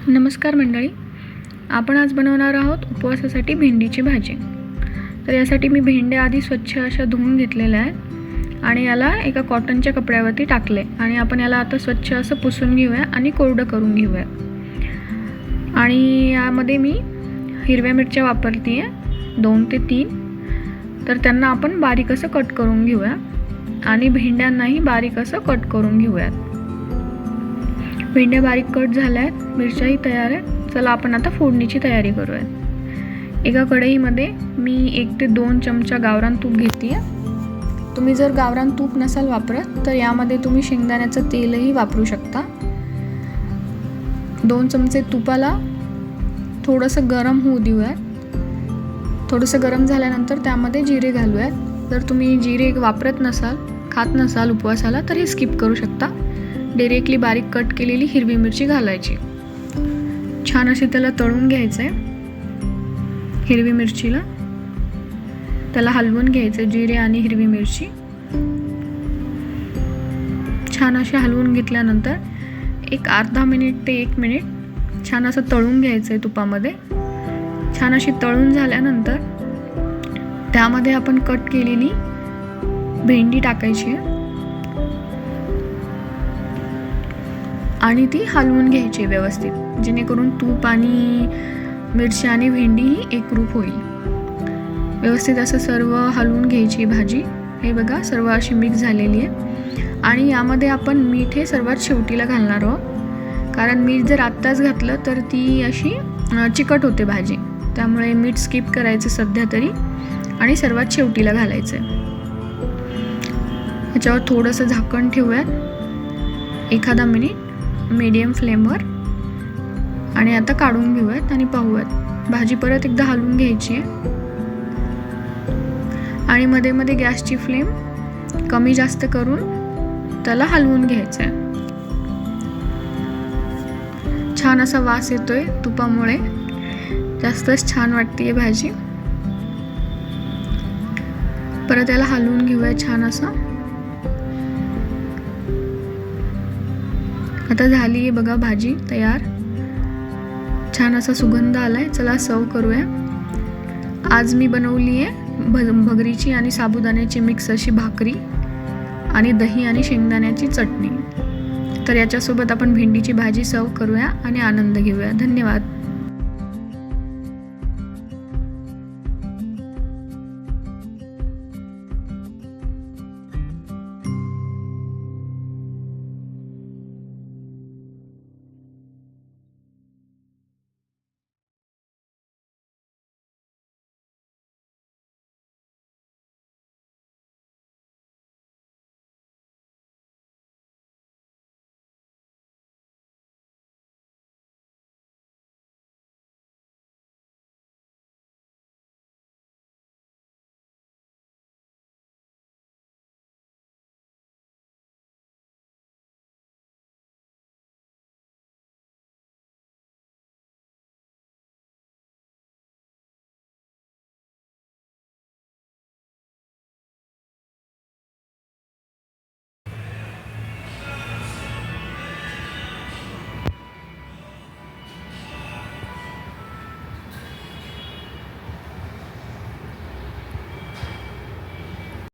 नमस्कार मंडळी, आपण आज बनवणार आहोत उपवासासाठी भेंडीची भाजी। तर यासाठी मी भेंड्या आधी स्वच्छ अशा धुवून घेतलेल्या आहेत आणि याला एका कॉटनच्या कपड्यावरती टाकले आणि आपण याला आता स्वच्छ असं पुसून घेऊया आणि कोरडं करून घेऊया। आणि यामध्ये मी हिरव्या मिरच्या वापरते आहे 2 ते 3, तर त्यांना आपण बारीक असं कट करून घेऊया आणि भेंड्यांनाही बारीक असं कट करून घेऊया। भेंड्या बारीक कट झाल्या आहेत, मिरच्याही तयार आहे। चला आपण आता फोडणीची तयारी करूया। एका कढईमध्ये मी 1 ते 2 चमचा गावरान तूप घेतली आहे। तुम्ही जर गावरान तूप नसाल वापरत तर यामध्ये तुम्ही शेंगदाण्याचं तेलही वापरू शकता। 2 चमचे तुपाला थोडंसं गरम होऊ देऊया। थोडंसं गरम झाल्यानंतर त्यामध्ये जिरे घालूयात। जर तुम्ही जिरे वापरत नसाल, खात नसाल उपवासाला, तर हे स्किप करू शकता। डायरेक्टली बारीक कट केलेली हिरवी मिरची घालायची। छान अशी त्याला तळून घ्यायचं आहे। हिरवी मिरचीला त्याला हलवून घ्यायचं, जिरे आणि हिरवी मिरची छान अशी हलवून घेतल्यानंतर एक अर्धा मिनिट ते 1 मिनिट छान असं तळून घ्यायचं आहे तुपामध्ये। छान अशी तळून झाल्यानंतर त्यामध्ये आपण कट केलेली भेंडी टाकायची आहे आणि ती हलवून घ्यायची व्यवस्थित, जेणेकरून तूप आणि मिरची आणि भेंडी ही एकरूप होईल। व्यवस्थित असं सर्व हलवून घ्यायची भाजी। हे बघा सर्व अशी मिक्स झालेली आहे आणि यामध्ये आपण मीठ हे सर्वात शेवटीला घालणार आहोत, कारण मीठ जर आत्ताच घातलं तर ती अशी चिकट होते भाजी। त्यामुळे मीठ स्किप करायचं सध्या तरी आणि सर्वात शेवटीला घालायचं आहे। ह्याच्यावर थोडंसं झाकण ठेवूयात एखादा मिनिट मीडियम फ्लेमवर आणि आता काढून घेऊयात आणि पाहूयात। भाजी परत एकदा हलवून घ्यायची आहे आणि मध्ये मध्ये गॅसची फ्लेम कमी जास्त करून त्याला हलवून घ्यायचं आहे। छान असा वास येतोय तुपामुळे, जास्तच छान वाटते भाजी। परत याला हलवून घेऊया छान असं। आता झाली आहे बघा भाजी तयार। छान असा सुगंध आलाय। चला सर्व करूया। आज मी बनवली आहे भगरीची आणि साबुदाण्याची मिक्स अशी भाकरी आणि दही आणि शेंगदाण्याची चटणी। तर याच्यासोबत आपण भेंडीची भाजी सर्व करूया आणि आनंद घेऊया। धन्यवाद।